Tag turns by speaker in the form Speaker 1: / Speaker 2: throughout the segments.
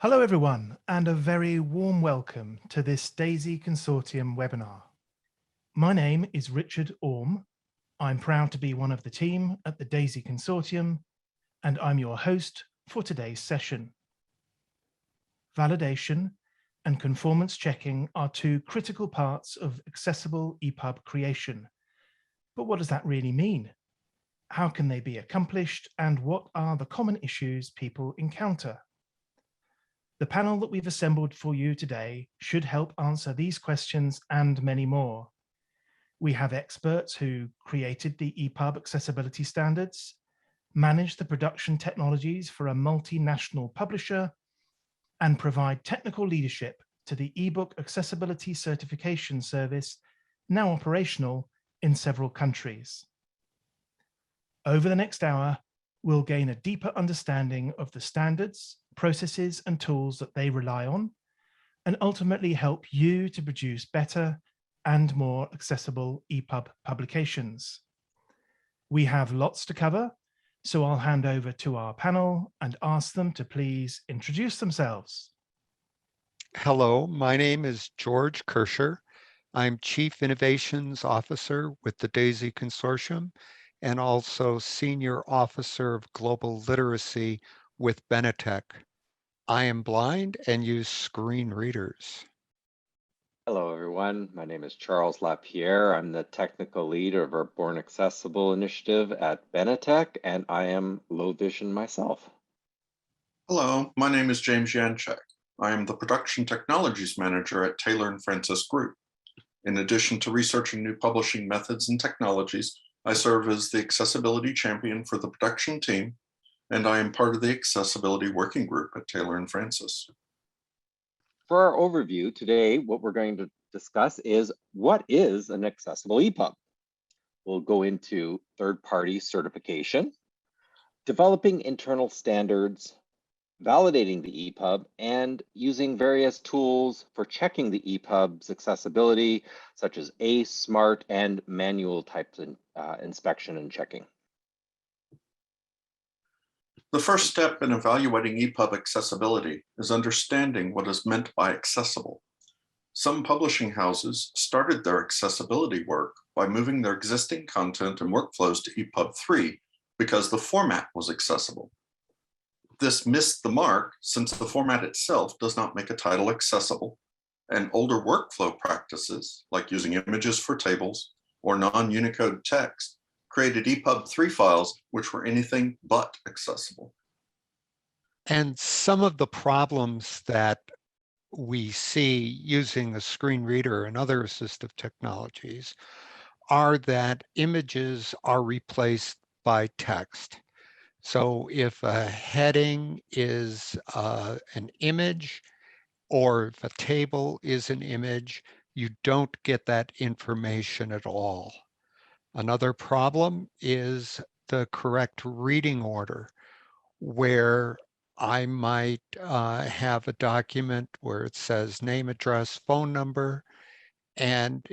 Speaker 1: Hello everyone, and a very warm welcome to this DAISY Consortium webinar. My name is Richard Orme. I'm proud to be one of the team at the DAISY Consortium, and I'm your host for today's session. Validation and conformance checking are two critical parts of accessible EPUB creation. But what does that really mean? How can they be accomplished, and what are the common issues people encounter? The panel that we've assembled for you today should help answer these questions and many more. We have experts who created the EPUB accessibility standards, manage the production technologies for a multinational publisher, and provide technical leadership to the eBook Accessibility Certification Service, now operational in several countries. Over the next hour, we'll gain a deeper understanding of the standards, processes, and tools that they rely on, and ultimately help you to produce better and more accessible EPUB publications. We have lots to cover, so I'll hand over to our panel and ask them to please introduce themselves.
Speaker 2: Hello, my name is George Kirscher. I'm Chief Innovations Officer with the DAISY Consortium and also Senior Officer of Global Literacy with Benetech. I am blind and use screen readers.
Speaker 3: Hello, everyone. My name is Charles Lapierre. I'm the technical lead of our Born Accessible initiative at Benetech, and I am low vision myself.
Speaker 4: Hello, my name is James Janczak. I am the Production Technologies Manager at Taylor & Francis Group. In addition to researching new publishing methods and technologies, I serve as the Accessibility Champion for the production team, and I am part of the Accessibility Working Group at Taylor & Francis.
Speaker 3: For our overview today, what we're going to discuss is what is an accessible EPUB. We'll go into third-party certification, developing internal standards, validating the EPUB, and using various tools for checking the EPUB's accessibility, such as ACE, SMART, and manual types of inspection and checking.
Speaker 4: The first step in evaluating EPUB accessibility is understanding what is meant by accessible. Some publishing houses started their accessibility work by moving their existing content and workflows to EPUB 3 because the format was accessible. This missed the mark since the format itself does not make a title accessible, and older workflow practices, like using images for tables or non-Unicode text, created EPUB 3 files which were anything but accessible.
Speaker 2: And some of the problems that we see using a screen reader and other assistive technologies are that images are replaced by text. So if a heading is an image, or if a table is an image, you don't get that information at all. Another problem is the correct reading order, where I might have a document where it says name, address, phone number, and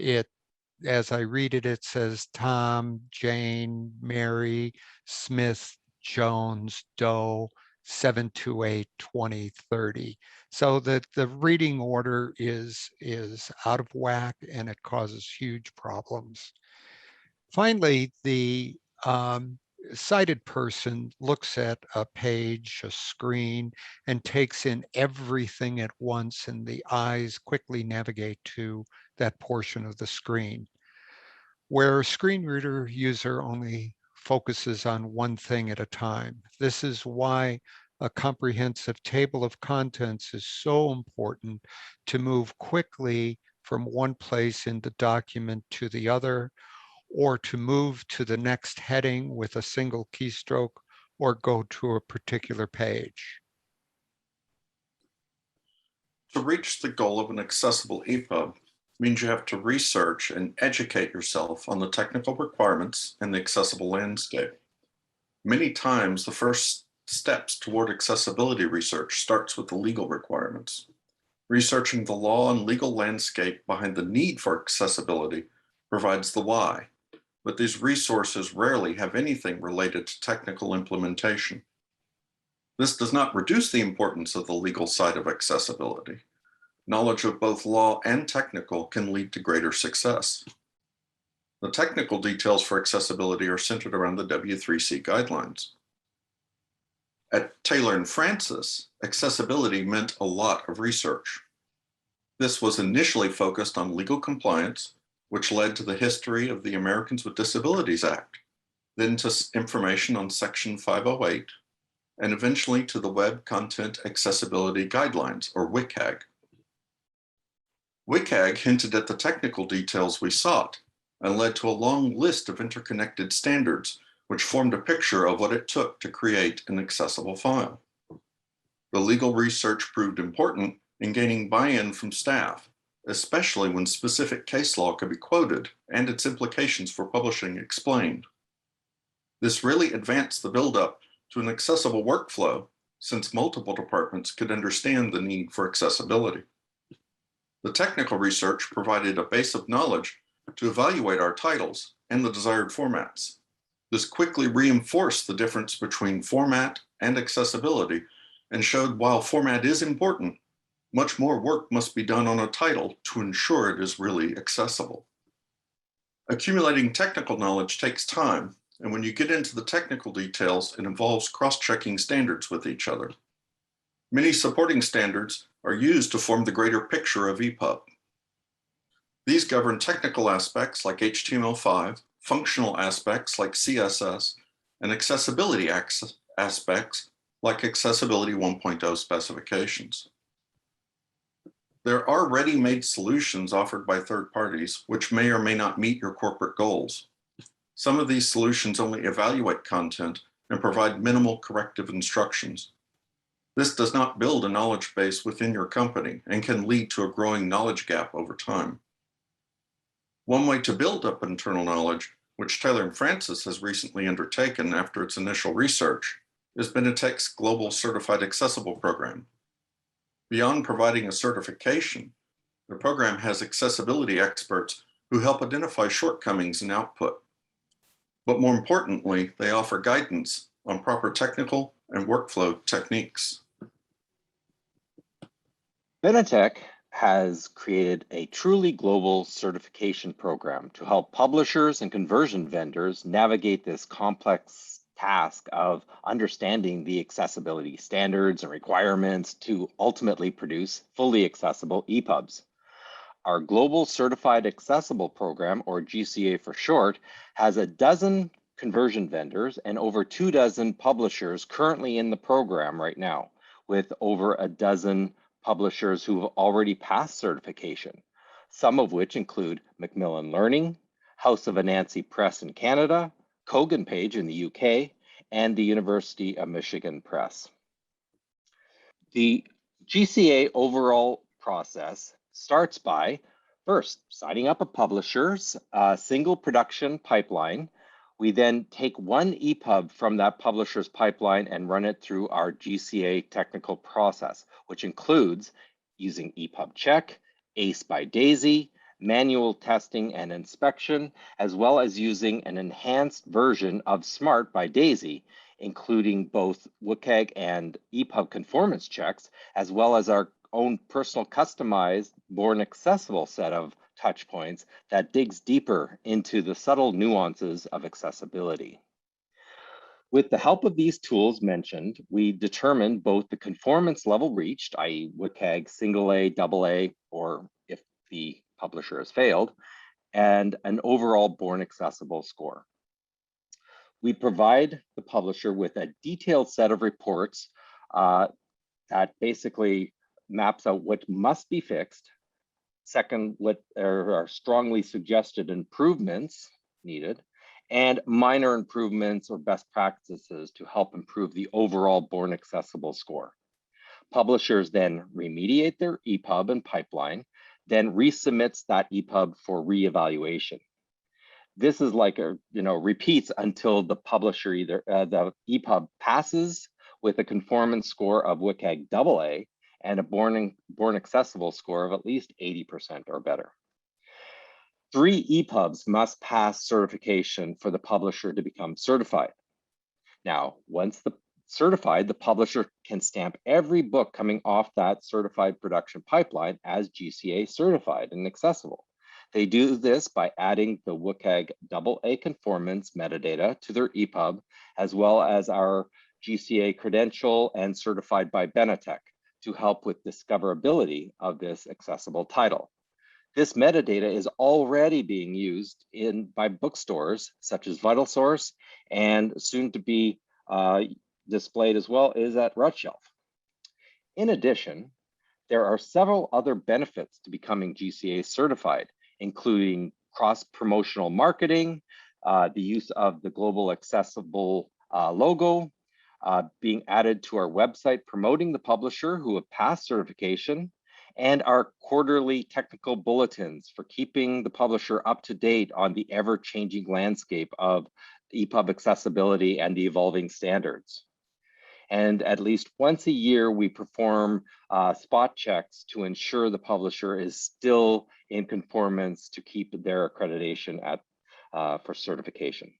Speaker 2: as I read it, it says Tom, Jane, Mary, Smith, Jones, Doe, 728-2030. So that the reading order is out of whack and it causes huge problems. Finally, the sighted person looks at a page, a screen, and takes in everything at once, and the eyes quickly navigate to that portion of the screen, where a screen reader user only focuses on one thing at a time. This is why a comprehensive table of contents is so important to move quickly from one place in the document to the other, or to move to the next heading with a single keystroke, or go to a particular page.
Speaker 4: To reach the goal of an accessible EPUB means you have to research and educate yourself on the technical requirements and the accessible landscape. Many times, the first steps toward accessibility research starts with the legal requirements. Researching the law and legal landscape behind the need for accessibility provides the why, but these resources rarely have anything related to technical implementation. This does not reduce the importance of the legal side of accessibility. Knowledge of both law and technical can lead to greater success. The technical details for accessibility are centered around the W3C guidelines. At Taylor and Francis, accessibility meant a lot of research. This was initially focused on legal compliance, which led to the history of the Americans with Disabilities Act, then to information on Section 508, and eventually to the Web Content Accessibility Guidelines, or WCAG. WCAG hinted at the technical details we sought and led to a long list of interconnected standards, which formed a picture of what it took to create an accessible file. The legal research proved important in gaining buy-in from staff, especially when specific case law could be quoted and its implications for publishing explained. This really advanced the buildup to an accessible workflow, since multiple departments could understand the need for accessibility. The technical research provided a base of knowledge to evaluate our titles and the desired formats. This quickly reinforced the difference between format and accessibility and showed while format is important, much more work must be done on a title to ensure it is really accessible. Accumulating technical knowledge takes time, and when you get into the technical details, it involves cross-checking standards with each other. Many supporting standards are used to form the greater picture of EPUB. These govern technical aspects like HTML5, functional aspects like CSS, and accessibility aspects like Accessibility 1.0 specifications. There are ready-made solutions offered by third parties, which may or may not meet your corporate goals. Some of these solutions only evaluate content and provide minimal corrective instructions. This does not build a knowledge base within your company and can lead to a growing knowledge gap over time. One way to build up internal knowledge, which Taylor and Francis has recently undertaken after its initial research, is Benetech's Global Certified Accessible Program. Beyond providing a certification, the program has accessibility experts who help identify shortcomings in output. But more importantly, they offer guidance on proper technical and workflow techniques.
Speaker 3: Benetech has created a truly global certification program to help publishers and conversion vendors navigate this complex task of understanding the accessibility standards and requirements to ultimately produce fully accessible EPUBs. Our Global Certified Accessible Program, or GCA for short, has a dozen conversion vendors and over 24 publishers currently in the program right now, with over a dozen publishers who have already passed certification, some of which include Macmillan Learning, House of Anansi Press in Canada, Kogan Page in the UK, and the University of Michigan Press. The GCA overall process starts by first signing up a publisher's single production pipeline. We then take one EPUB from that publisher's pipeline and run it through our GCA technical process, which includes using EPUB check, ACE by DAISY, manual testing and inspection, as well as using an enhanced version of SMART by DAISY, including both WCAG and EPUB conformance checks, as well as our own personal customized, born accessible set of touch points that digs deeper into the subtle nuances of accessibility. With the help of these tools mentioned, we determine both the conformance level reached, i.e. WCAG single A, double A, or if the publisher has failed, and an overall born accessible score. We provide the publisher with a detailed set of reports that basically maps out what must be fixed. Second, what are strongly suggested improvements needed, and minor improvements or best practices to help improve the overall born accessible score. Publishers then remediate their EPUB and pipeline, then resubmits that EPUB for reevaluation. This is like repeats until the publisher either the EPUB passes with a conformance score of WCAG AA and a born accessible score of at least 80% or better. 3 EPUBs must pass certification for the publisher to become certified. Now, once the certified, the publisher can stamp every book coming off that certified production pipeline as GCA certified and accessible. They do this by adding the WCAG AA conformance metadata to their EPUB, as well as our GCA credential and certified by Benetech to help with discoverability of this accessible title. This metadata is already being used by bookstores such as VitalSource, and soon to be displayed as well is at RedShelf. In addition, there are several other benefits to becoming GCA certified, including cross-promotional marketing, the use of the global accessible logo, being added to our website promoting the publisher who have passed certification, and our quarterly technical bulletins for keeping the publisher up to date on the ever-changing landscape of EPUB accessibility and the evolving standards. And at least once a year, we perform spot checks to ensure the publisher is still in conformance to keep their accreditation for certification.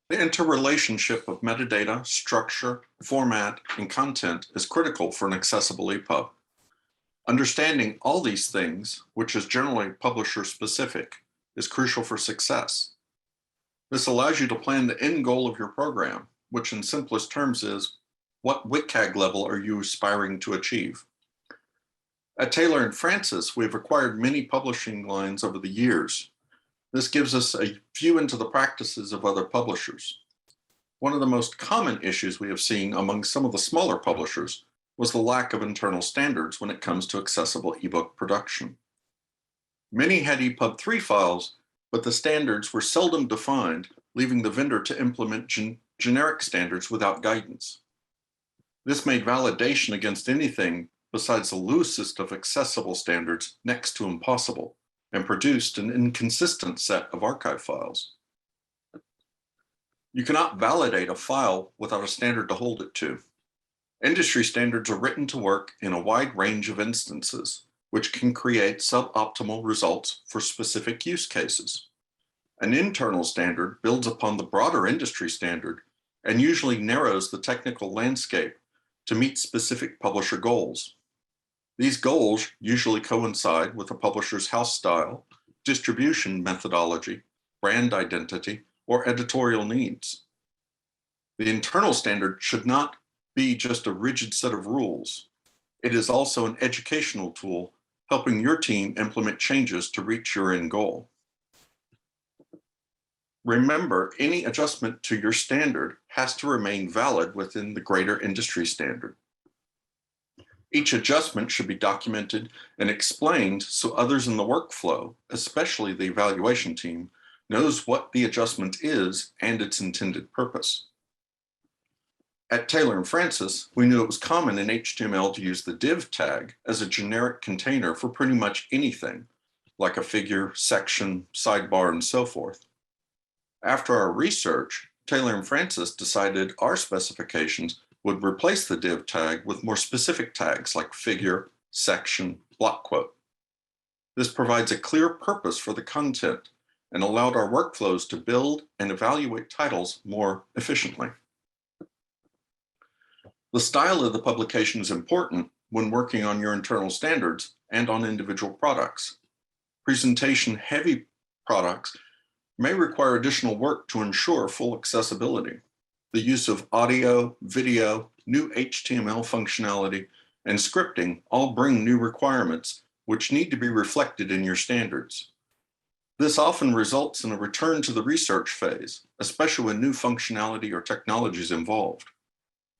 Speaker 4: The interrelationship of metadata, structure, format, and content is critical for an accessible EPUB. Understanding all these things, which is generally publisher-specific, is crucial for success. This allows you to plan the end goal of your program, which in simplest terms is, what WCAG level are you aspiring to achieve? At Taylor & Francis, we've acquired many publishing lines over the years. This gives us a view into the practices of other publishers. One of the most common issues we have seen among some of the smaller publishers was the lack of internal standards when it comes to accessible ebook production. Many had EPUB 3 files, but the standards were seldom defined, leaving the vendor to implement generic standards without guidance. This made validation against anything besides the loosest of accessible standards next to impossible, and produced an inconsistent set of archive files. You cannot validate a file without a standard to hold it to. Industry standards are written to work in a wide range of instances, which can create suboptimal results for specific use cases. An internal standard builds upon the broader industry standard and usually narrows the technical landscape to meet specific publisher goals. These goals usually coincide with a publisher's house style, distribution methodology, brand identity, or editorial needs. The internal standard should not be just a rigid set of rules. It is also an educational tool helping your team implement changes to reach your end goal. Remember, any adjustment to your standard has to remain valid within the greater industry standard. Each adjustment should be documented and explained so others in the workflow, especially the evaluation team, knows what the adjustment is and its intended purpose. At Taylor & Francis, we knew it was common in HTML to use the div tag as a generic container for pretty much anything, like a figure, section, sidebar, and so forth. After our research, Taylor & Francis decided our specifications would replace the div tag with more specific tags like figure, section, block quote. This provides a clear purpose for the content and allowed our workflows to build and evaluate titles more efficiently. The style of the publication is important when working on your internal standards and on individual products. Presentation-heavy products may require additional work to ensure full accessibility. The use of audio, video, new HTML functionality, and scripting all bring new requirements which need to be reflected in your standards. This often results in a return to the research phase, especially when new functionality or technology is involved.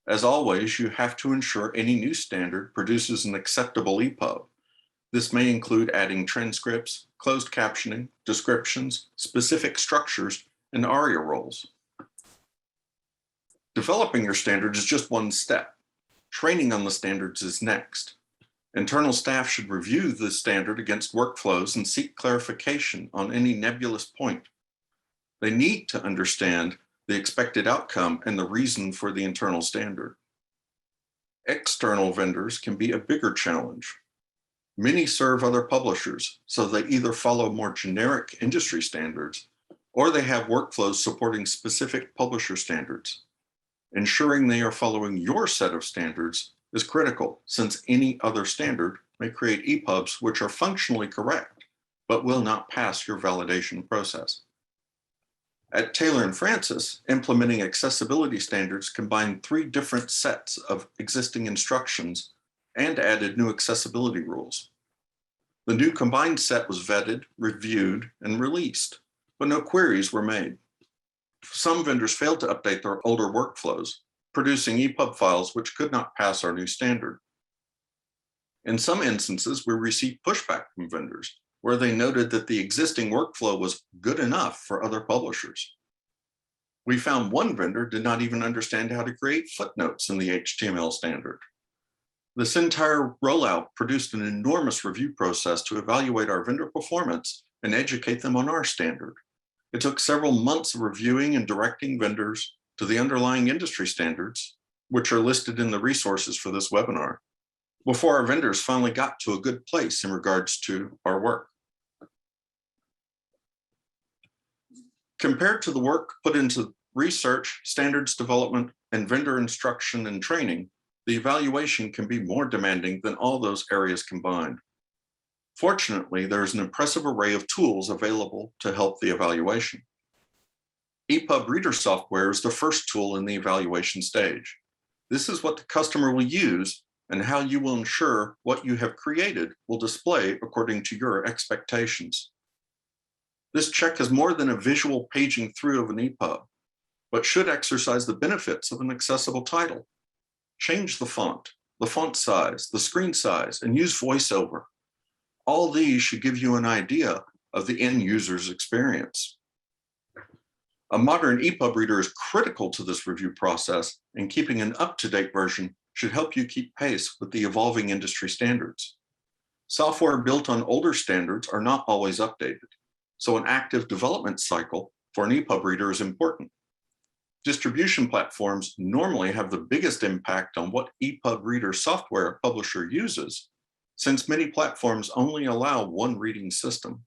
Speaker 4: As always, you have to ensure any new standard produces an acceptable EPUB. This may include adding transcripts, closed captioning, descriptions, specific structures, and ARIA roles. Developing your standards is just one step. Training on the standards is next. Internal staff should review the standard against workflows and seek clarification on any nebulous point. They need to understand the expected outcome and the reason for the internal standard. External vendors can be a bigger challenge. Many serve other publishers, so they either follow more generic industry standards or they have workflows supporting specific publisher standards. Ensuring they are following your set of standards is critical, since any other standard may create EPUBs which are functionally correct, but will not pass your validation process. At Taylor & Francis, implementing accessibility standards combined 3 different sets of existing instructions and added new accessibility rules. The new combined set was vetted, reviewed, and released, but no queries were made. Some vendors failed to update their older workflows, producing EPUB files which could not pass our new standard. In some instances, we received pushback from vendors, where they noted that the existing workflow was good enough for other publishers. We found one vendor did not even understand how to create footnotes in the HTML standard. This entire rollout produced an enormous review process to evaluate our vendor performance and educate them on our standard. It took several months of reviewing and directing vendors to the underlying industry standards, which are listed in the resources for this webinar, before our vendors finally got to a good place in regards to our work. Compared to the work put into research, standards development, and vendor instruction and training, the evaluation can be more demanding than all those areas combined. Fortunately, there is an impressive array of tools available to help the evaluation. EPUB Reader software is the first tool in the evaluation stage. This is what the customer will use and how you will ensure what you have created will display according to your expectations. This check is more than a visual paging through of an EPUB, but should exercise the benefits of an accessible title. Change the font size, the screen size, and use VoiceOver. All these should give you an idea of the end user's experience. A modern EPUB reader is critical to this review process, and keeping an up-to-date version should help you keep pace with the evolving industry standards. Software built on older standards are not always updated, so an active development cycle for an EPUB reader is important. Distribution platforms normally have the biggest impact on what EPUB reader software a publisher uses, since many platforms only allow one reading system.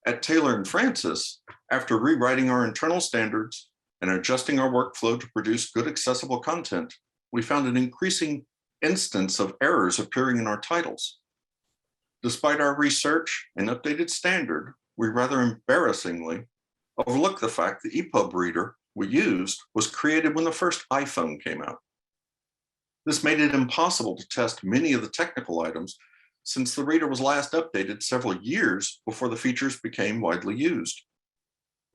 Speaker 4: At Taylor & Francis, after rewriting our internal standards and adjusting our workflow to produce good accessible content, we found an increasing instance of errors appearing in our titles. Despite our research and updated standard, we rather embarrassingly overlooked the fact the EPUB reader we used was created when the first iPhone came out. This made it impossible to test many of the technical items, since the reader was last updated several years before the features became widely used.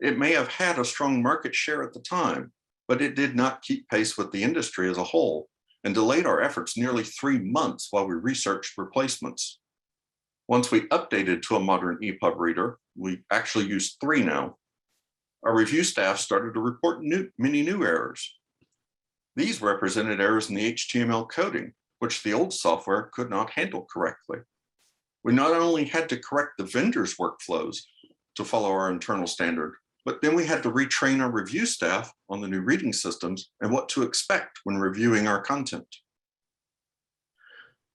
Speaker 4: It may have had a strong market share at the time, but it did not keep pace with the industry as a whole and delayed our efforts nearly 3 months while we researched replacements. Once we updated to a modern EPUB reader, we actually use 3 now, our review staff started to report many new errors. These represented errors in the HTML coding, which the old software could not handle correctly. We not only had to correct the vendor's workflows to follow our internal standard, but then we had to retrain our review staff on the new reading systems and what to expect when reviewing our content.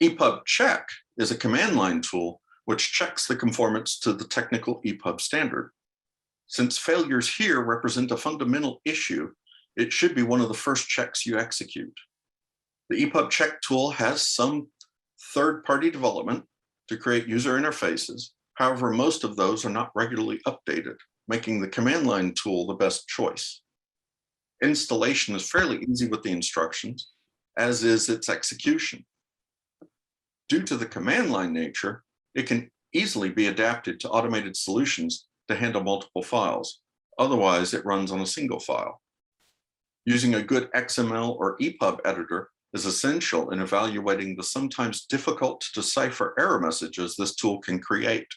Speaker 4: EPUB Check is a command line tool which checks the conformance to the technical EPUB standard. Since failures here represent a fundamental issue, it should be one of the first checks you execute. The EPUB Check tool has some third-party development to create user interfaces. However, most of those are not regularly updated, making the command line tool the best choice. Installation is fairly easy with the instructions, as is its execution. Due to the command line nature, it can easily be adapted to automated solutions to handle multiple files. Otherwise, it runs on a single file. Using a good XML or EPUB editor is essential in evaluating the sometimes difficult to decipher error messages this tool can create.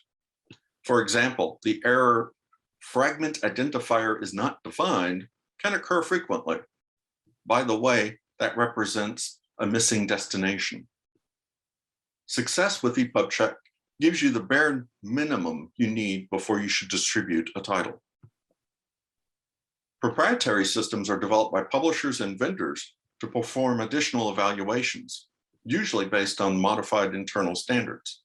Speaker 4: For example, the error "fragment identifier is not defined" can occur frequently. By the way, that represents a missing destination. Success with EPUB Check gives you the bare minimum you need before you should distribute a title. Proprietary systems are developed by publishers and vendors to perform additional evaluations, usually based on modified internal standards.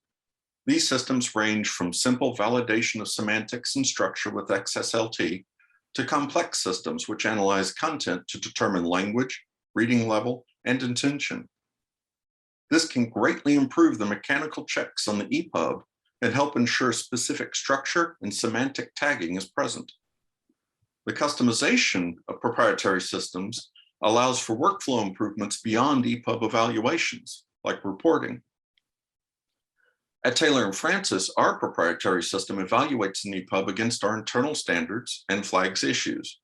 Speaker 4: These systems range from simple validation of semantics and structure with XSLT to complex systems which analyze content to determine language, reading level, and intention. This can greatly improve the mechanical checks on the EPUB and help ensure specific structure and semantic tagging is present. The customization of proprietary systems allows for workflow improvements beyond EPUB evaluations, like reporting. At Taylor & Francis, our proprietary system evaluates an EPUB against our internal standards and flags issues.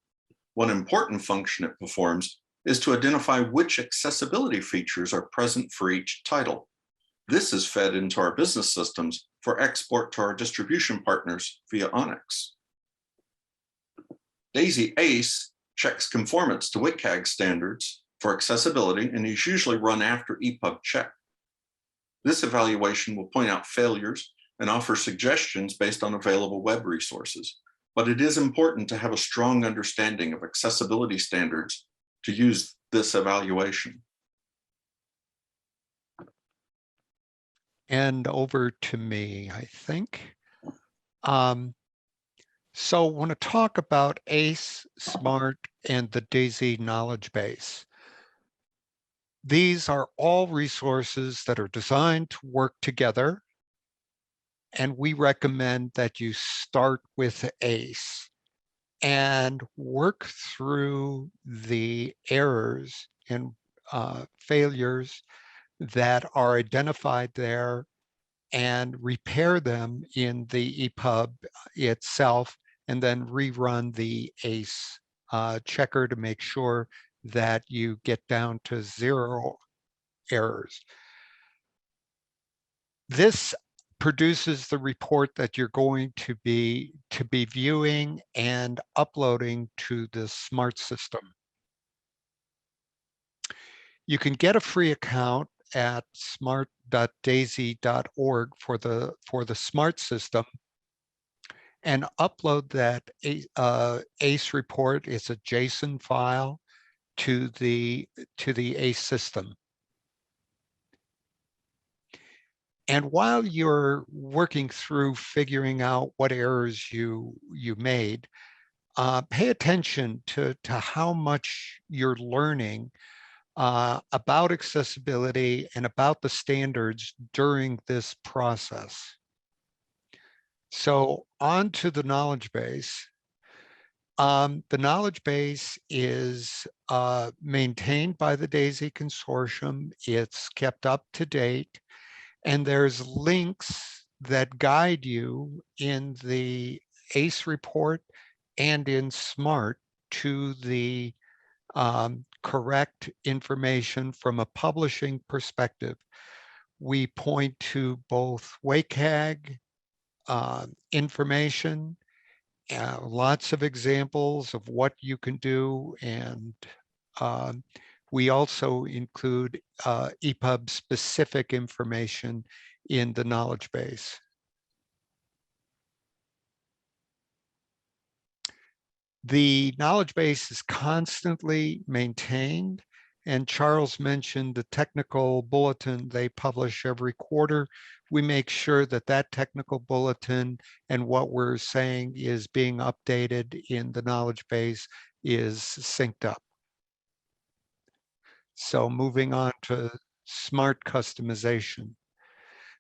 Speaker 4: One important function it performs is to identify which accessibility features are present for each title. This is fed into our business systems for export to our distribution partners via Onyx. DAISY ACE checks conformance to WCAG standards for accessibility and is usually run after EPUB check. This evaluation will point out failures and offer suggestions based on available web resources, but it is important to have a strong understanding of accessibility standards to use this evaluation.
Speaker 2: And over to me, I think. So I want to talk about ACE, SMART, and the DAISY knowledge base. These are all resources that are designed to work together, and we recommend that you start with ACE and work through the errors and failures that are identified there and repair them in the EPUB itself, and then rerun the ACE checker to make sure that you get down to 0 errors. This produces the report that you're going to be viewing and uploading to the SMART system. You can get a free account at smart.daisy.org for the SMART system and upload that ACE report. It's a JSON file to the ACE system. And while you're working through figuring out what errors you made, pay attention to how much you're learning about accessibility and about the standards during this process. So on to the knowledge base. The knowledge base is maintained by the DAISY Consortium. It's kept up to date, and there's links that guide you in the ACE report and in SMART to the correct information from a publishing perspective. We point to both WCAG information, lots of examples of what you can do, and we also include EPUB specific information in the knowledge base. The knowledge base is constantly maintained, and Charles mentioned the technical bulletin they publish every quarter. We make sure that that technical bulletin and what we're saying is being updated in the knowledge base is synced up. So moving on to SMART customization.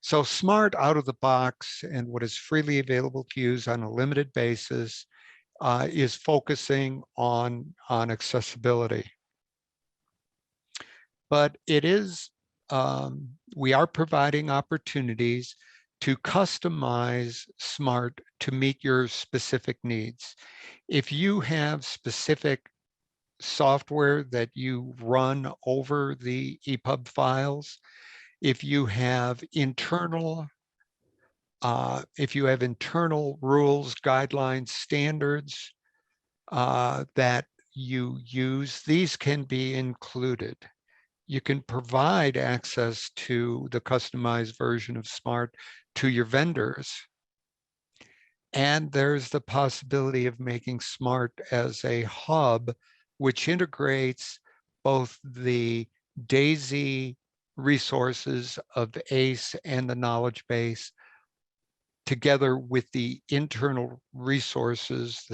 Speaker 2: So SMART out of the box and what is freely available to use on a limited basis is focusing on accessibility. But it is, we are providing opportunities to customize SMART to meet your specific needs. If you have specific software that you run over the EPUB files, if you have internal rules, guidelines, standards that you use, these can be included. You can provide access to the customized version of SMART to your vendors. And there's the possibility of making SMART as a hub, which integrates both the DAISY resources of ACE and the knowledge base together with the internal resources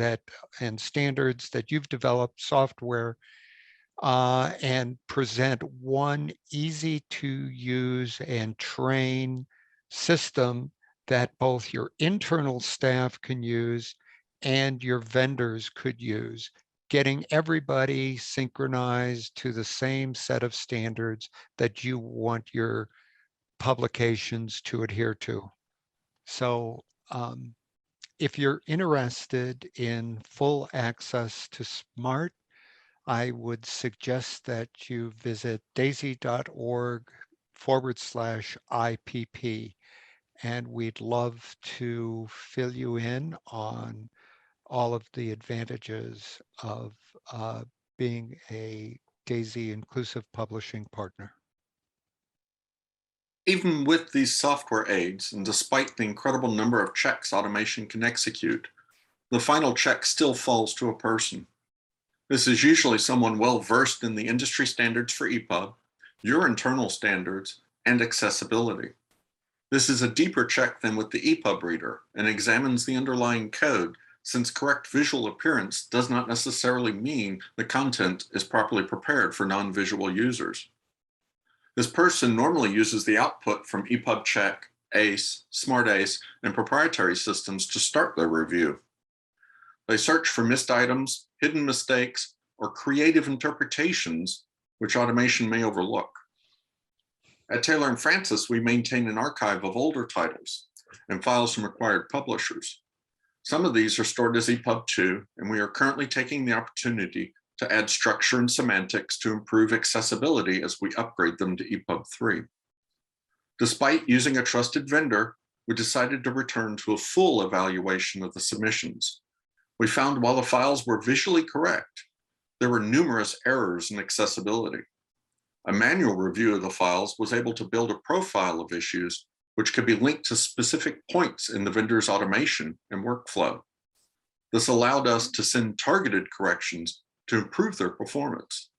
Speaker 2: and standards that you've developed, software, and present one easy to use and train system that both your internal staff can use and your vendors could use, getting everybody synchronized to the same set of standards that you want your publications to adhere to. So if you're interested in full access to SMART, I would suggest that you visit daisy.org/IPP, and we'd love to fill you in on all of the advantages of being a DAISY inclusive publishing partner.
Speaker 4: Even with these software aids, and despite the incredible number of checks automation can execute, the final check still falls to a person. This is usually someone well-versed in the industry standards for EPUB, your internal standards, and accessibility. This is a deeper check than with the EPUB reader and examines the underlying code, since correct visual appearance does not necessarily mean the content is properly prepared for non-visual users. This person normally uses the output from EPUB Check, ACE, Smart ACE, and proprietary systems to start their review. They search for missed items, hidden mistakes, or creative interpretations which automation may overlook. At Taylor & Francis, we maintain an archive of older titles and files from acquired publishers. Some of these are stored as EPUB 2, and we are currently taking the opportunity to add structure and semantics to improve accessibility as we upgrade them to EPUB 3. Despite using a trusted vendor, we decided to return to a full evaluation of the submissions. We found while the files were visually correct, there were numerous errors in accessibility. A manual review of the files was able to build a profile of issues which could be linked to specific points in the vendor's automation and workflow. This allowed us to send targeted corrections to improve their performance.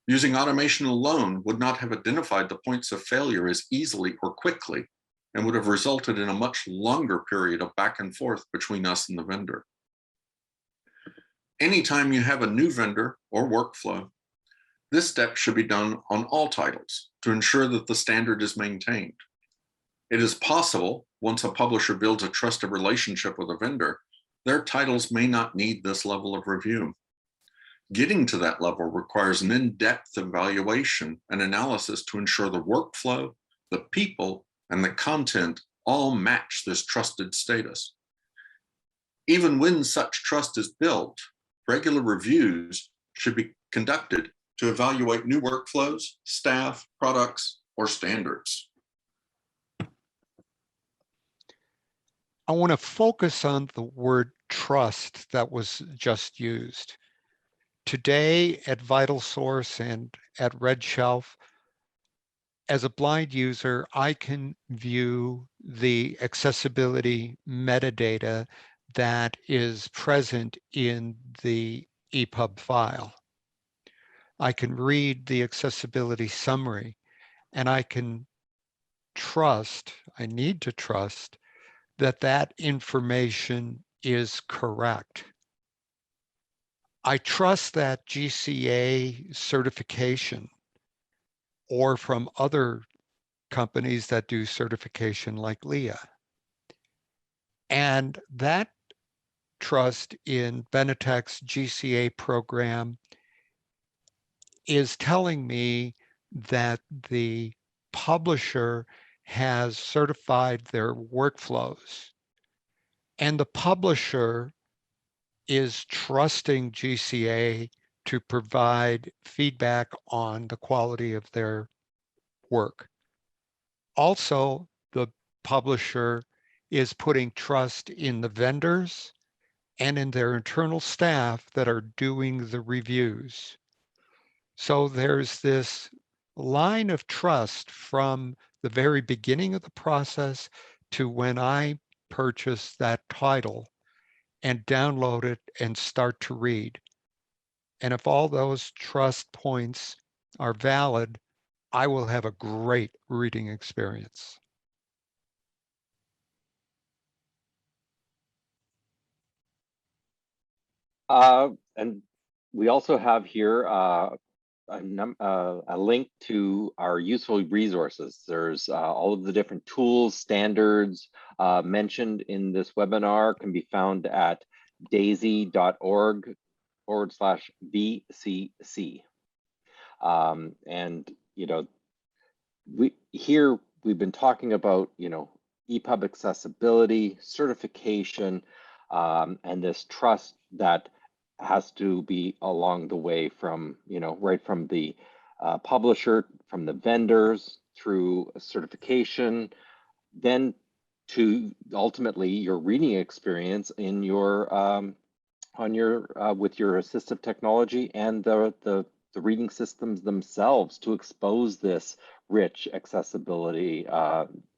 Speaker 4: Using automation alone would not have identified the points of failure as easily or quickly, and would have resulted in a much longer period of back and forth between us and the vendor. Anytime you have a new vendor or workflow, this step should be done on all titles to ensure that the standard is maintained. It is possible, once a publisher builds a trusted relationship with a vendor, their titles may not need this level of review. Getting to that level requires an in-depth evaluation and analysis to ensure the workflow, the people, and the content all match this trusted status. Even when such trust is built, regular reviews should be conducted to evaluate new workflows, staff, products, or standards.
Speaker 2: I want to focus on the word trust that was just used. Today at VitalSource and at RedShelf, as a blind user, I can view the accessibility metadata that is present in the EPUB file. I can read the accessibility summary, and I can trust, I need to trust, that that information is correct. I trust that GCA certification, or from other companies that do certification like LEA. And that trust in Benetech's GCA program is telling me that the publisher has certified their workflows, and the publisher is trusting GCA to provide feedback on the quality of their work. Also, the publisher is putting trust in the vendors and in their internal staff that are doing the reviews. So there's this line of trust from the very beginning of the process to when I purchase that title and download it and start to read. And if all those trust points are valid, I will have a great reading experience.
Speaker 3: And we also have here a link to our useful resources. There's all of the different tools, standards mentioned in this webinar can be found at daisy.org/VCC. And, you know, we've been talking about, you know, EPUB accessibility, certification, and this trust that has to be along the way from, you know, right from the publisher, from the vendors, through certification, then to ultimately your reading experience in your on your with your assistive technology and the reading systems themselves to expose this rich accessibility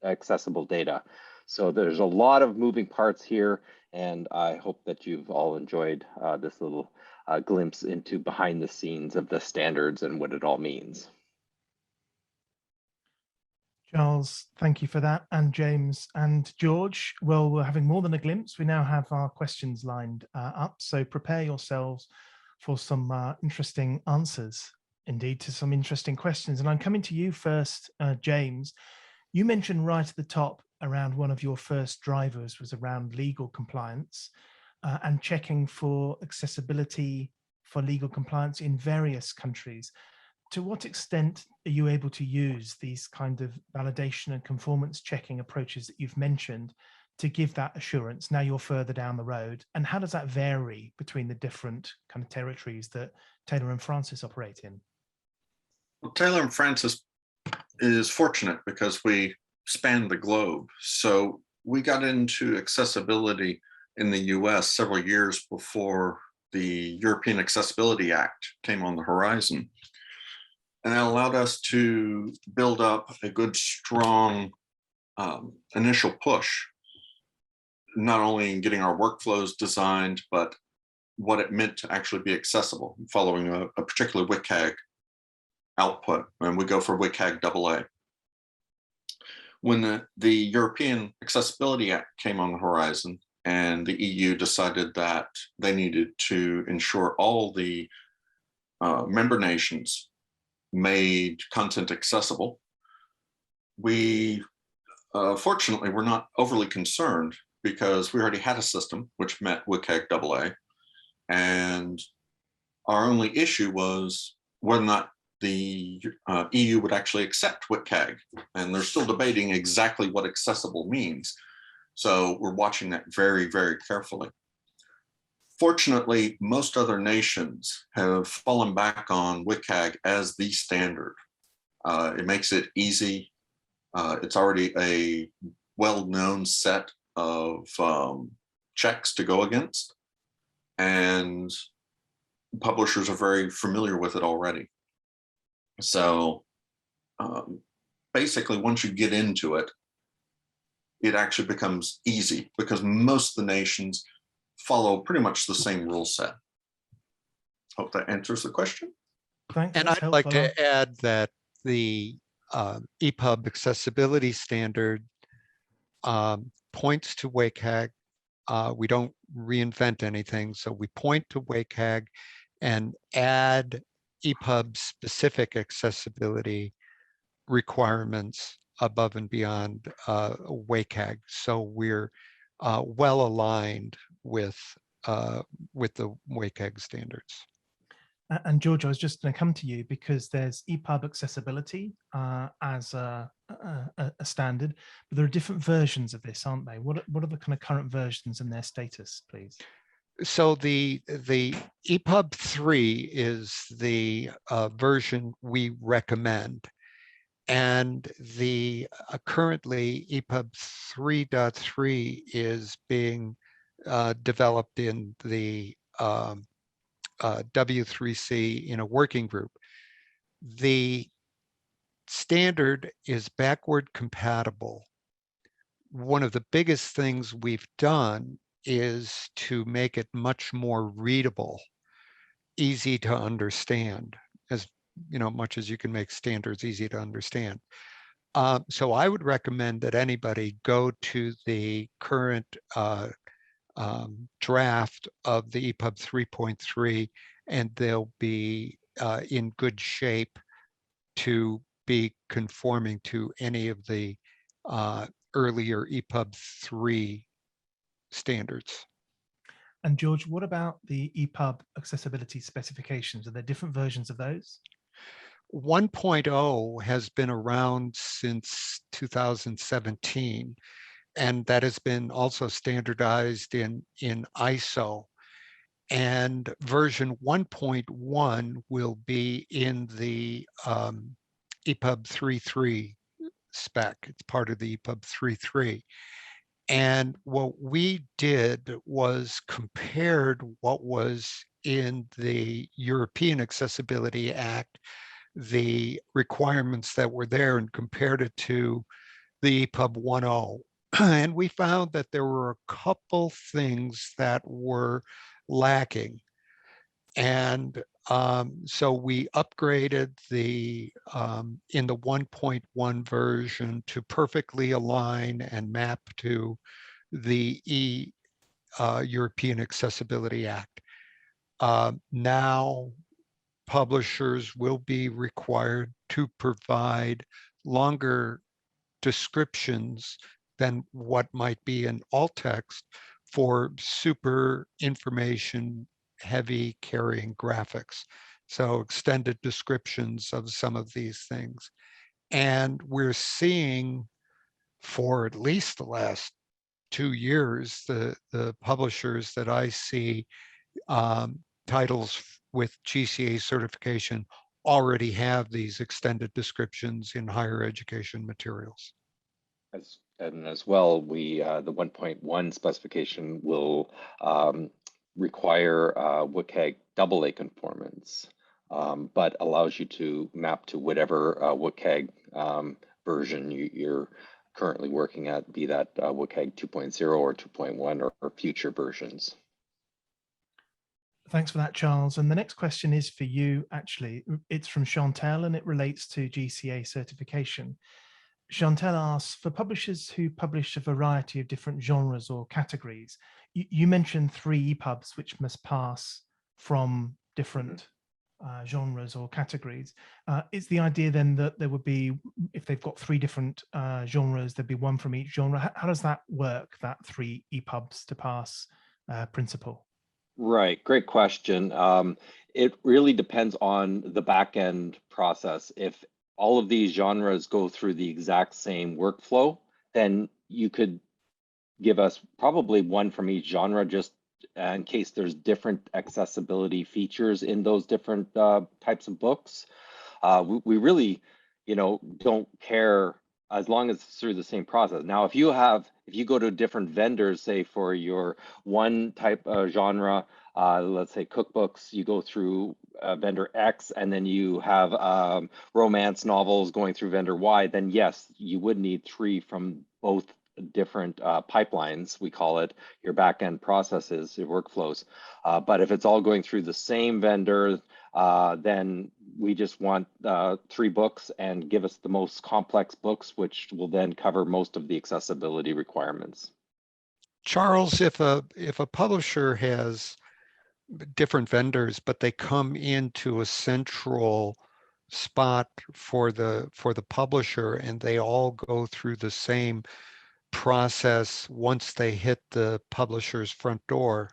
Speaker 3: accessible data. So there's a lot of moving parts here, and I hope that you've all enjoyed this little glimpse into behind the scenes of the standards and what it all means.
Speaker 1: Charles, thank you for that. And James and George, well, we're having more than a glimpse. We now have our questions lined up. So prepare yourselves for some interesting answers, indeed, to some interesting questions. And I'm coming to you first, James. You mentioned right at the top around one of your first drivers was around legal compliance and checking for accessibility for legal compliance in various countries. To what extent are you able to use these kind of validation and conformance checking approaches that you've mentioned to give that assurance now you're further down the road? And how does that vary between the different kind of territories that Taylor and Francis operate in?
Speaker 4: Well, Taylor and Francis is fortunate because we span the globe. So we got into accessibility in the US several years before the European Accessibility Act came on the horizon. And that allowed us to build up a good, strong initial push, not only in getting our workflows designed, but what it meant to actually be accessible, following a particular WCAG output. And we go for WCAG AA. When the European Accessibility Act came on the horizon and the EU decided that they needed to ensure all the member nations made content accessible, we fortunately were not overly concerned because we already had a system which met WCAG AA, and our only issue was whether or not the EU would actually accept WCAG, and they're still debating exactly what accessible means. So we're watching that very, very carefully. Fortunately, most other nations have fallen back on WCAG as the standard. It makes it easy. It's already a well-known set of checks to go against, and publishers are very familiar with it already. So basically, once you get into it, it actually becomes easy because most of the nations follow pretty much the same rule set. Hope that answers the question.
Speaker 1: Thanks.
Speaker 2: And I'd like to add that the EPUB accessibility standard points to WCAG. We don't reinvent anything, so we point to WCAG and add EPUB specific accessibility requirements above and beyond WCAG. So we're well aligned with the WCAG standards.
Speaker 1: And George, I was just going to come to you because there's EPUB accessibility as a standard, but there are different versions of this, aren't they? What are the kind of current versions and their status, please?
Speaker 2: So the EPUB 3 is the version we recommend. And the currently EPUB 3.3 is being developed in the W3C in a working group. The standard is backward compatible. One of the biggest things we've done is to make it much more readable, easy to understand, as you know, much as you can make standards easy to understand. So I would recommend that anybody go to the current draft of the EPUB 3.3, and they'll be in good shape to be conforming to any of the earlier EPUB 3 standards.
Speaker 1: And George, what about the EPUB accessibility specifications? Are there different versions of those?
Speaker 2: 1.0 has been around since 2017, and that has been also standardized in ISO. And version 1.1 will be in the EPUB 3.3 spec. It's part of the EPUB 3.3. And what we did was compared what was in the European Accessibility Act, the requirements that were there, and compared it to the EPUB 1.0. And we found that there were a couple things that were lacking. And so we upgraded the in the 1.1 version to perfectly align and map to the European Accessibility Act. Now publishers will be required to provide longer descriptions than what might be in alt text for super information heavy carrying graphics. So extended descriptions of some of these things. And we're seeing for at least the last 2 years, the publishers that I see, titles with GCA certification already have these extended descriptions in higher education materials.
Speaker 3: As well, we the 1.1 specification will require WCAG AA conformance, but allows you to map to whatever WCAG version you're currently working at, be that WCAG 2.0 or 2.1 or future versions.
Speaker 1: Thanks for that, Charles. And the next question is for you, actually. It's from Chantel, and it relates to GCA certification. Chantel asks, for publishers who publish a variety of different genres or categories, you mentioned 3 EPUBs which must pass from different genres or categories. Is the idea then that there would be, if they've got 3 different genres, there'd be 1 from each genre? How does that work, that 3 EPUBs to pass principle?
Speaker 3: Right, great question. It really depends on the back end process. If all of these genres go through the exact same workflow, then you could give us probably 1 from each genre, just in case there's different accessibility features in those different types of books. We really, don't care as long as it's through the same process. Now, if you go to different vendors, say for your one type of genre, let's say cookbooks, you go through vendor X, and then you have romance novels going through vendor Y, then yes, you would need 3 from both different pipelines, we call it, your back-end processes, your workflows. But if it's all going through the same vendor, then we just want 3 books and give us the most complex books, which will then cover most of the accessibility requirements.
Speaker 2: Charles, if a publisher has different vendors, but they come into a central spot for the publisher, and they all go through the same process once they hit the publisher's front door,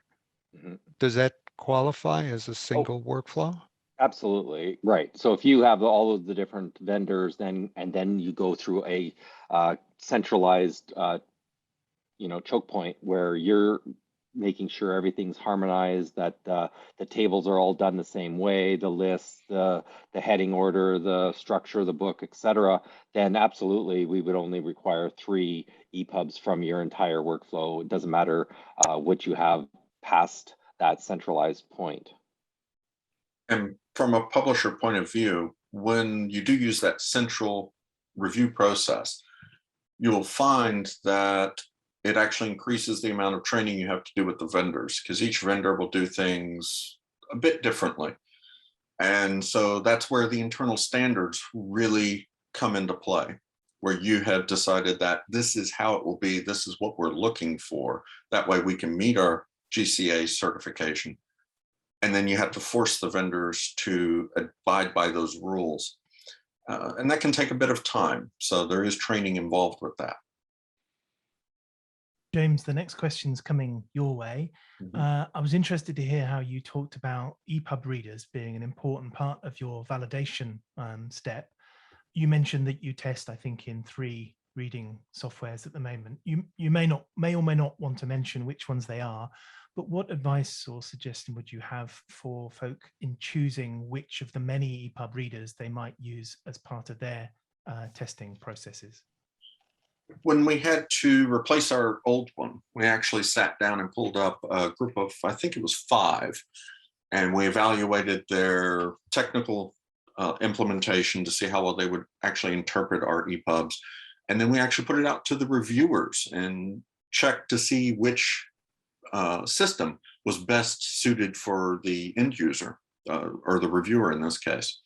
Speaker 2: does that qualify as a single workflow?
Speaker 3: Absolutely, right. So if you have all of the different vendors, then you go through a centralized choke point where you're making sure everything's harmonized, that the tables are all done the same way, the lists, the heading order, the structure of the book, etc., then absolutely we would only require 3 EPUBs from your entire workflow. It doesn't matter what you have past that centralized point.
Speaker 4: And from a publisher point of view, when you do use that central review process, you'll find that it actually increases the amount of training you have to do with the vendors, because each vendor will do things a bit differently. And so that's where the internal standards really come into play, where you have decided that this is how it will be, this is what we're looking for. That way we can meet our GCA certification. And then you have to force the vendors to abide by those rules. And that can take a bit of time. So there is training involved with that.
Speaker 1: James, the next question's coming your way. I was interested to hear how you talked about EPUB readers being an important part of your validation step. You mentioned that you test, I think, in 3 reading softwares at the moment. You may or may not want to mention which ones they are, but what advice or suggestion would you have for folk in choosing which of the many EPUB readers they might use as part of their testing processes?
Speaker 4: When we had to replace our old one, we actually sat down and pulled up a group of, I think it was 5, and we evaluated their technical implementation to see how well they would actually interpret our EPUBs. And then we actually put it out to the reviewers and checked to see which system was best suited for the end user or the reviewer in this case.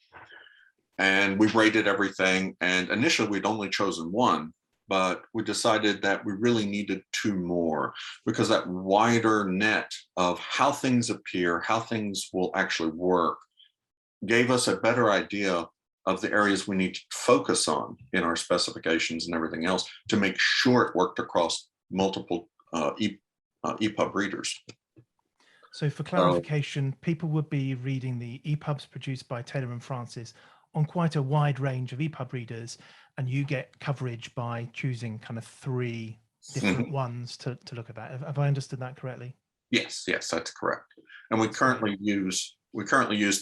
Speaker 4: And we rated everything. And initially we'd only chosen 1, but we decided that we really needed 2 more because that wider net of how things appear, how things will actually work, gave us a better idea of the areas we need to focus on in our specifications and everything else to make sure it worked across multiple EPUB readers.
Speaker 1: So for clarification, people would be reading the EPUBs produced by Taylor and Francis on quite a wide range of EPUB readers, and you get coverage by choosing kind of 3 different ones to look at that. Have I understood that correctly?
Speaker 4: Yes, that's correct. And we currently use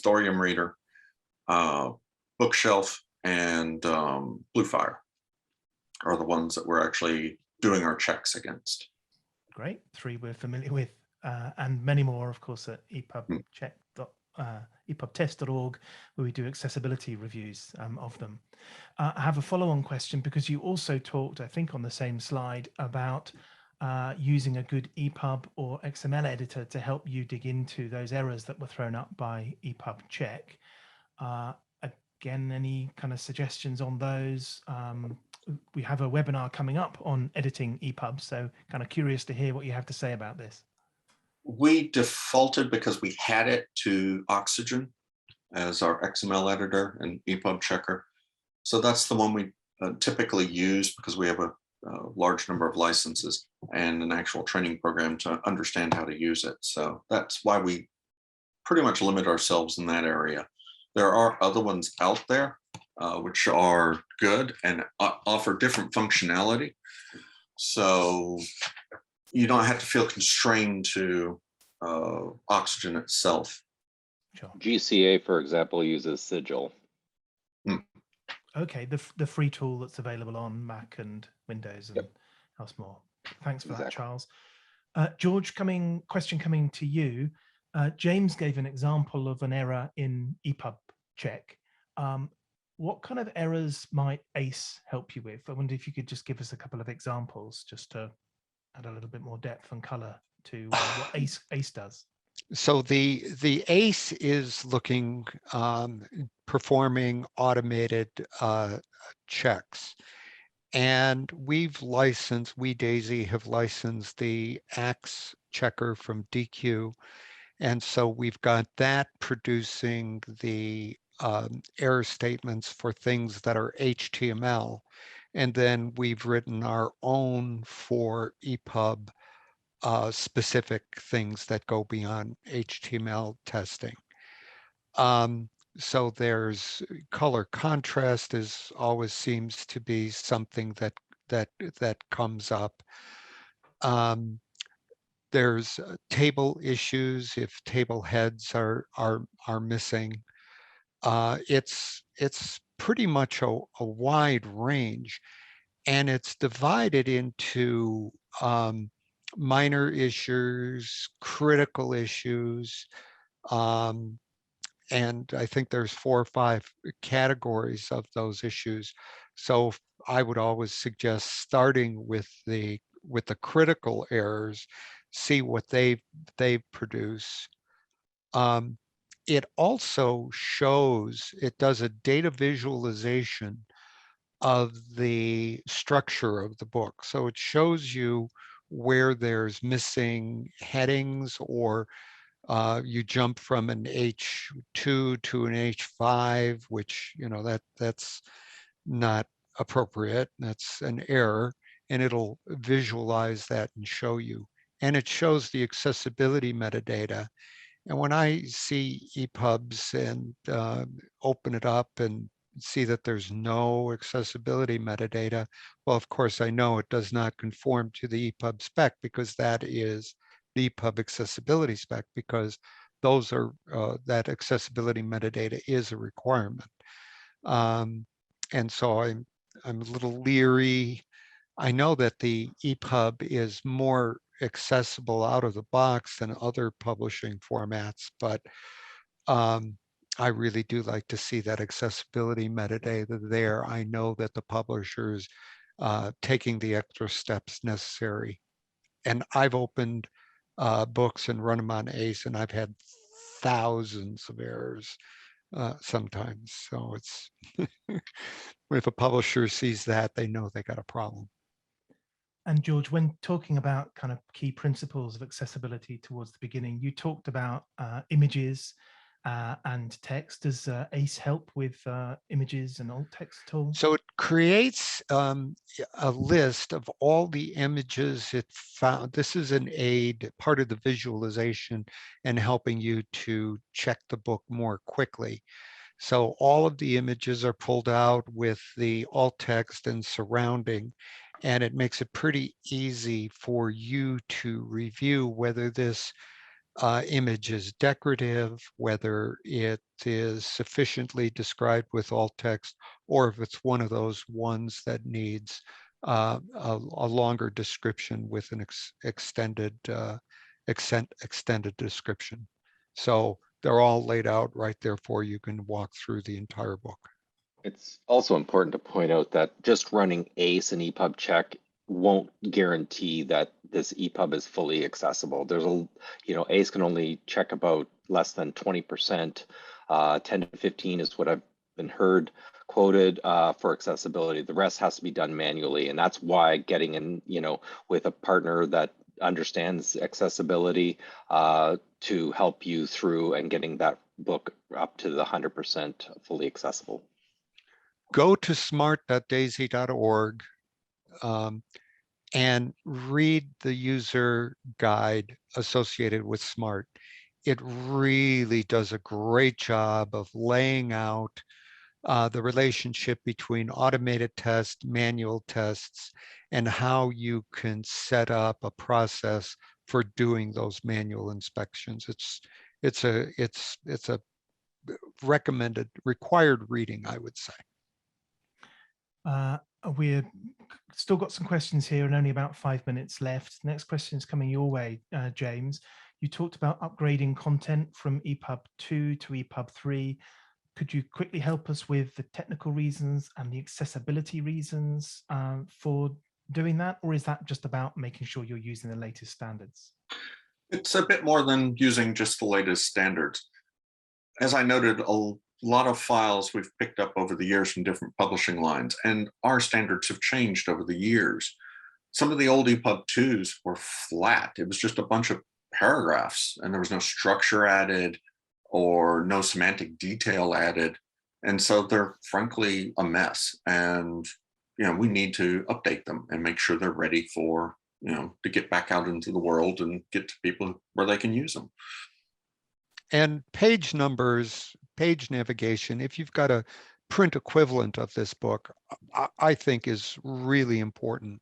Speaker 4: Thorium Reader, Bookshelf, and Bluefire are the ones that we're actually doing our checks against.
Speaker 1: Great, 3 we're familiar with, and many more, of course, at EPUBtest.org, where we do accessibility reviews of them. I have a follow-on question because you also talked, I think on the same slide, about using a good EPUB or XML editor to help you dig into those errors that were thrown up by EPUB check. Again, any kind of suggestions on those? We have a webinar coming up on editing EPUB, so kind of curious to hear what you have to say about this.
Speaker 4: We defaulted because we had it to Oxygen as our XML editor and EPUB checker. So that's the one we typically use because we have a large number of licenses and an actual training program to understand how to use it. So that's why we pretty much limit ourselves in that area. There are other ones out there which are good and offer different functionality. So you don't have to feel constrained to Oxygen itself.
Speaker 1: Sure.
Speaker 3: GCA, for example, uses Sigil.
Speaker 1: Okay, the free tool that's available on Mac and Windows and else more. Thanks for that, Charles. George, question coming to you. James gave an example of an error in EPUB check. What kind of errors might ACE help you with? I wonder if you could just give us a couple of examples just to add a little bit more depth and color to what ACE does.
Speaker 2: So the ACE is performing automated checks, and we Daisy have licensed the AXE checker from DQ, and so we've got that producing the error statements for things that are HTML, and then we've written our own for EPUB specific things that go beyond HTML testing. So there's color contrast always seems to be something that comes up. There's table issues if table heads are missing. It's pretty much a wide range, and it's divided into minor issues, critical issues, and I think there's 4 or 5 categories of those issues. So I would always suggest starting with the critical errors, see what they produce. It also shows, it does a data visualization of the structure of the book. So it shows you where there's missing headings, or you jump from an H2 to an H5, which, that's not appropriate. That's an error, and it'll visualize that and show you. And it shows the accessibility metadata. And when I see EPUBs and open it up and see that there's no accessibility metadata, well, of course, I know it does not conform to the EPUB spec, because that is the EPUB accessibility spec, because those are that accessibility metadata is a requirement. And so I'm a little leery. I know that the EPUB is more accessible out of the box than other publishing formats, but I really do like to see that accessibility metadata there. I know that the publisher's taking the extra steps necessary. And I've opened books and run them on ACE, and I've had thousands of errors sometimes. So it's, if a publisher sees that, they know they got a problem.
Speaker 1: And George, when talking about kind of key principles of accessibility towards the beginning, you talked about images and text. Does ACE help with images and alt text at all?
Speaker 2: So it creates a list of all the images it found. This is an aid, part of the visualization and helping you to check the book more quickly. So all of the images are pulled out with the alt text and surrounding, and it makes it pretty easy for you to review whether this image is decorative, whether it is sufficiently described with alt text, or if it's one of those ones that needs a longer description with an extended description. So they're all laid out right there for you. You can walk through the entire book. It's
Speaker 3: also important to point out that just running ACE and EPUB check won't guarantee that this EPUB is fully accessible. There's ACE can only check about less than 20%. 10 to 15 is what I've been heard quoted for accessibility. The rest has to be done manually, and that's why getting in, with a partner that understands accessibility to help you through and getting that book up to the 100% fully accessible.
Speaker 2: Go to smart.daisy.org and read the user guide associated with SMART. It really does a great job of laying out the relationship between automated tests, manual tests, and how you can set up a process for doing those manual inspections. It's a recommended, required reading, I would say.
Speaker 1: We're still got some questions here and only about 5 minutes left. Next question is coming your way, James. You talked about upgrading content from EPUB 2 to EPUB 3. Could you quickly help us with the technical reasons and the accessibility reasons for doing that? Or is that just about making sure you're using the latest standards?
Speaker 4: It's a bit more than using just the latest standards. As I noted, a lot of files we've picked up over the years from different publishing lines, and our standards have changed over the years. Some of the old EPUB 2s were flat. It was just a bunch of paragraphs, and there was no structure added or no semantic detail added. And so they're frankly a mess. And, we need to update them and make sure they're ready for, to get back out into the world and get to people where they can use them.
Speaker 2: And page numbers, page navigation, if you've got a print equivalent of this book, I think is really important.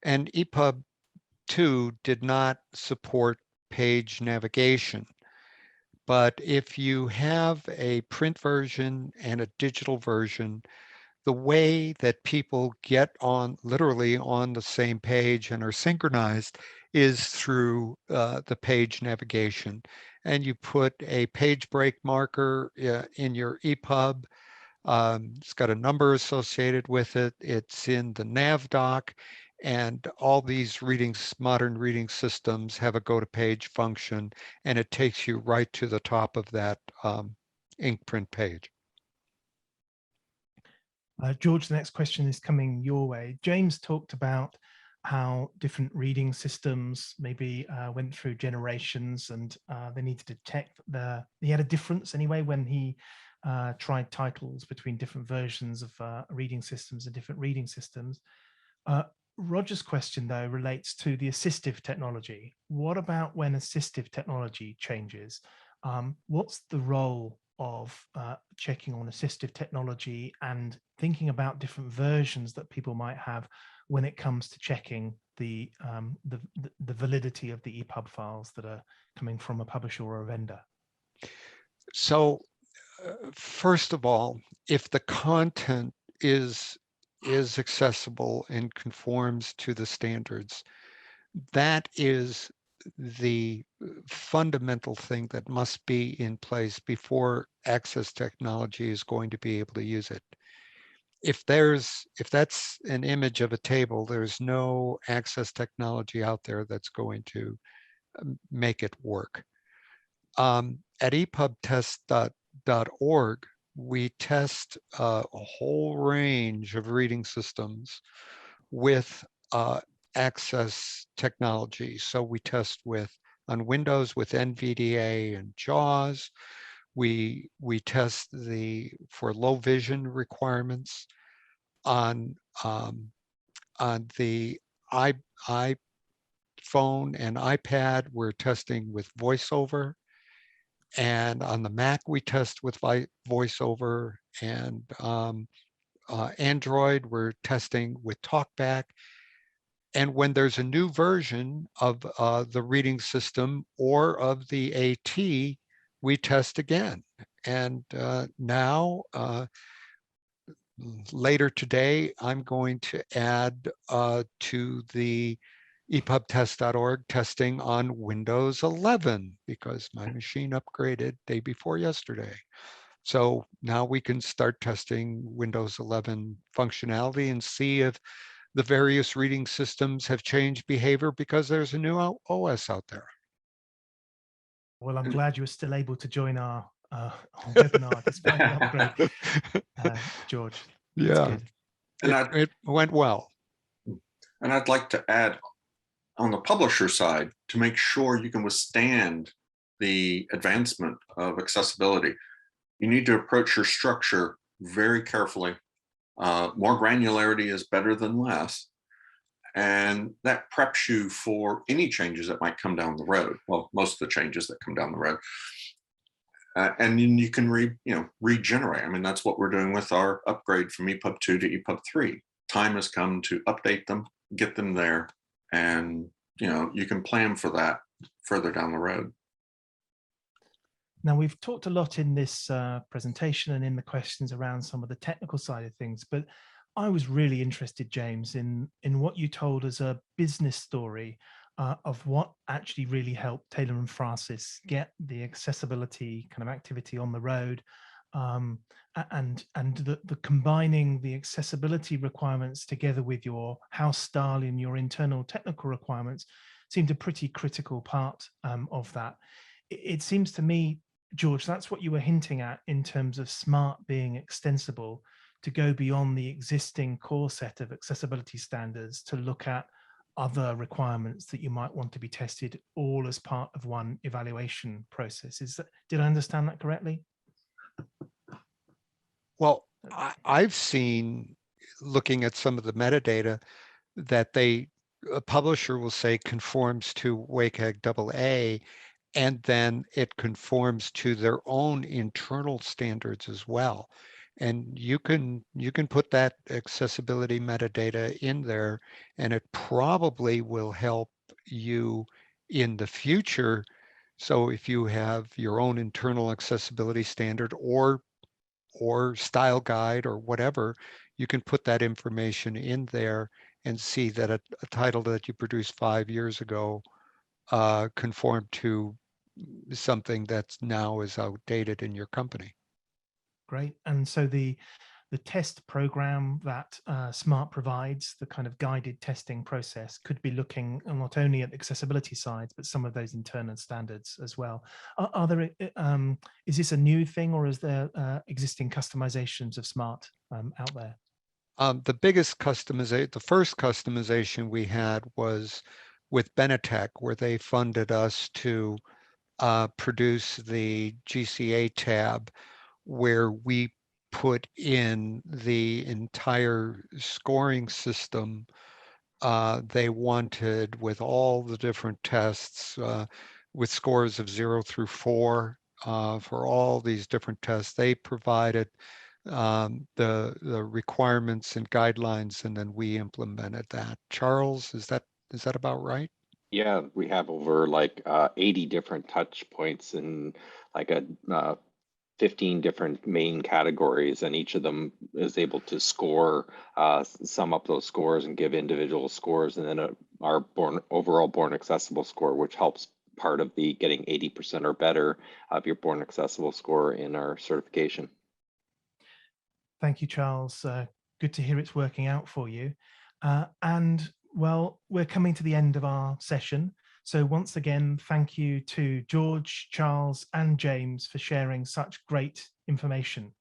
Speaker 2: And EPUB 2 did not support page navigation. But if you have a print version and a digital version, the way that people get on, literally on the same page and are synchronized is through the page navigation. And you put a page break marker in your EPUB. It's got a number associated with it. It's in the nav doc, and all these modern reading systems have a go to page function, and it takes you right to the top of that ink print page.
Speaker 1: George, the next question is coming your way. James talked about how different reading systems maybe went through generations, and they needed to detect he had a difference anyway when he tried titles between different versions of reading systems and different reading systems. Roger's question, though, relates to the assistive technology. What about when assistive technology changes? What's the role of checking on assistive technology and thinking about different versions that people might have when it comes to checking the validity of the EPUB files that are coming from a publisher or a vendor?
Speaker 2: So first of all, if the content is accessible and conforms to the standards, that is the fundamental thing that must be in place before access technology is going to be able to use it. If that's an image of a table, there's no access technology out there that's going to make it work. At epubtest.org, we test a whole range of reading systems with access technology. So we test on Windows with NVDA and JAWS. We test for low vision requirements on the iPhone and iPad. We're testing with VoiceOver, and on the Mac we test with VoiceOver, and Android we're testing with TalkBack. And when there's a new version of the reading system or of the AT, we test again. And now, later today, I'm going to add to the EPUBtest.org testing on Windows 11 because my machine upgraded day before yesterday. So now we can start testing Windows 11 functionality and see if the various reading systems have changed behavior because there's a new OS out there.
Speaker 1: Well, I'm glad you were still able to join our webinar despite the upgrade, George. That's
Speaker 2: Yeah,
Speaker 1: good.
Speaker 2: It went well.
Speaker 4: And I'd like to add on the publisher side to make sure you can withstand the advancement of accessibility. You need to approach your structure very carefully. More granularity is better than less. And that preps you for any changes that might come down the road. Well, most of the changes that come down the road. And then you can regenerate. I mean, that's what we're doing with our upgrade from EPUB 2 to EPUB 3. Time has come to update them, get them there, and you can plan for that further down the road.
Speaker 1: Now, we've talked a lot in this presentation and in the questions around some of the technical side of things, but I was really interested, James, in what you told as a business story of what actually really helped Taylor and Francis get the accessibility kind of activity on the road, and the combining the accessibility requirements together with your house style and your internal technical requirements seemed a pretty critical part of that. It seems to me, George, that's what you were hinting at in terms of SMART being extensible to go beyond the existing core set of accessibility standards to look at other requirements that you might want to be tested all as part of one evaluation process. Did I understand that correctly?
Speaker 2: Well, I've seen, looking at some of the metadata, that a publisher will say conforms to WCAG AA, and then it conforms to their own internal standards as well. And you can put that accessibility metadata in there, and it probably will help you in the future. So if you have your own internal accessibility standard or style guide or whatever, you can put that information in there and see that a title that you produced 5 years ago conformed to something that's now is outdated in your company.
Speaker 1: Great. And so the test program that SMART provides, the kind of guided testing process, could be looking not only at the accessibility sides, but some of those internal standards as well. Are there, is this a new thing, or is there existing customizations of SMART out there?
Speaker 2: The biggest customization, the first customization we had was with Benetech, where they funded us to produce the GCA tab, where we put in the entire scoring system they wanted with all the different tests with scores of 0 through 4 for all these different tests. They provided the requirements and guidelines, and then we implemented that. Charles, is that about right?
Speaker 3: Yeah, we have over like 80 different touch points and like a 15 different main categories, and each of them is able to score, sum up those scores and give individual scores, and then our overall born accessible score, which helps part of the getting 80% or better of your born accessible score in our certification.
Speaker 1: Thank you, Charles. Good to hear it's working out for you. And well, we're coming to the end of our session. So once again, thank you to George, Charles, and James for sharing such great information.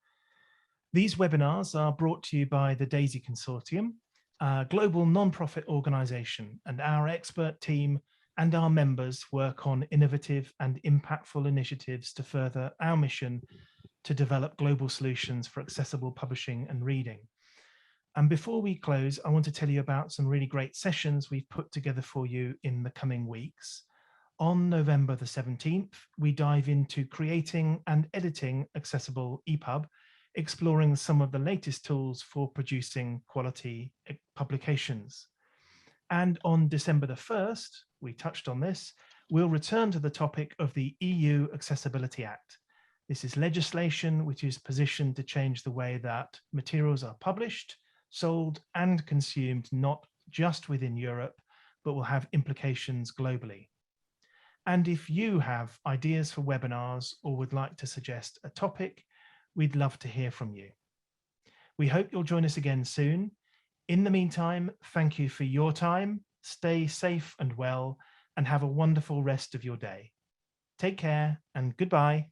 Speaker 1: These webinars are brought to you by the DAISY Consortium, a global non-profit organization, and our expert team and our members work on innovative and impactful initiatives to further our mission to develop global solutions for accessible publishing and reading. And before we close, I want to tell you about some really great sessions we've put together for you in the coming weeks. On November the 17th, we dive into creating and editing accessible EPUB, exploring some of the latest tools for producing quality publications. And on December the 1st, we touched on this, we'll return to the topic of the EU Accessibility Act. This is legislation which is positioned to change the way that materials are published, sold, and consumed, not just within Europe, but will have implications globally. And if you have ideas for webinars or would like to suggest a topic, we'd love to hear from you. We hope you'll join us again soon. In the meantime, thank you for your time, stay safe and well, and have a wonderful rest of your day. Take care and goodbye.